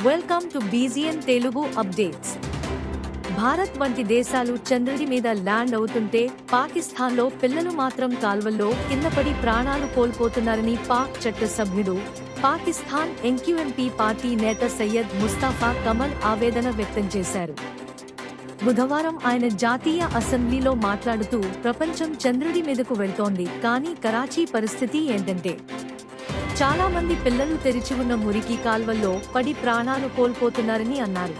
Welcome to బీజీఎన్ Telugu updates. Bharat వంటి దేశాలు చంద్రుడి మీద ల్యాండ్ అవుతుంటే పాకిస్తాన్లో పిల్లలు మాత్రం కాల్వల్లో కిందపడి ప్రాణాలు కోల్పోతున్నారని పాక్ చట్టసభ్యుడు, పాకిస్తాన్ ఎంక్యూఎంపీ పార్టీ నేత సయ్యద్ ముస్తాఫా కమల్ ఆవేదన వ్యక్తం చేశారు. బుధవారం ఆయన జాతీయ అసెంబ్లీలో మాట్లాడుతూ ప్రపంచం చంద్రుడి మీదకు వెళ్తోంది, కానీ కరాచీ పరిస్థితి ఏంటంటే చాలా మంది పిల్లలు తెరిచి ఉన్న మురికి కాల్వల్లో పడి ప్రాణాలు కోల్పోతున్నారని అన్నారు.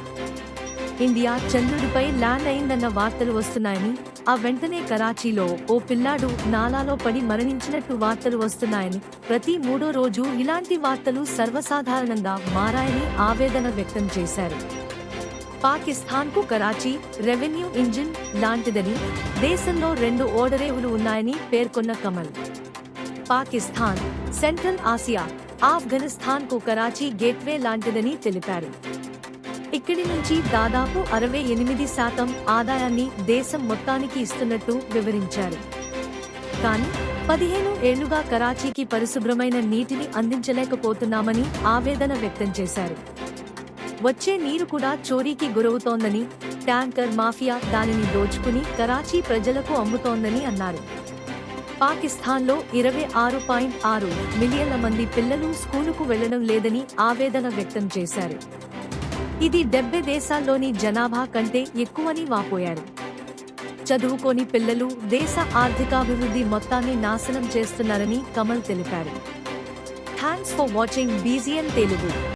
ఇండియా చంద్రుడిపై ల్యాండ్ అయిందన్న వార్తలు వస్తున్నాయని, ఆ వెంటనే కరాచీలో ఓ పిల్లాడు నాలాలో పడి మరణించినట్టు వార్తలు వస్తున్నాయని, ప్రతి మూడో రోజు ఇలాంటి వార్తలు సర్వసాధారణంగా మారాయని ఆవేదన వ్యక్తం చేశారు. పాకిస్తాన్కు కరాచీ రెవెన్యూ ఇంజిన్ లాంటిదని, దేశంలో 2 ఓడరేవులు ఉన్నాయని పేర్కొన్న కమల్, పాకిస్తాన్, సెంట్రల్ ఆసియా, ఆఫ్ఘనిస్తాన్కు కరాచీ గేట్వే లాంటిదని తెలిపారు. ఇక్కడి నుంచి దాదాపు 68% ఆదాయాన్ని దేశం మొత్తానికి ఇస్తున్నట్టు వివరించారు. కానీ 15 ఏళ్లుగా కరాచీకి పరిశుభ్రమైన నీటిని అందించలేకపోతున్నామని ఆవేదన వ్యక్తం చేశారు. వచ్చే నీరు కూడా చోరీకి గురవుతోందని, ట్యాంకర్ మాఫియా దానిని దోచుకుని కరాచీ ప్రజలకు అమ్ముతోందని అన్నారు. పాకిస్తాన్లో 26.6 మిలియన్ల మంది పిల్లలు స్కూలుకు వెళ్లడం లేదని ఆవేదన వ్యక్తం చేశారు. ఇది 70 దేశాల్లోని జనాభా కంటే ఎక్కువని వాపోయారు. చదువుకోని పిల్లలు దేశ ఆర్థికాభివృద్ధి మొత్తాన్ని నాశనం చేస్తున్నారని కమల్ తెలిపారు. Thanks for watching బీజీఎన్ Telugu.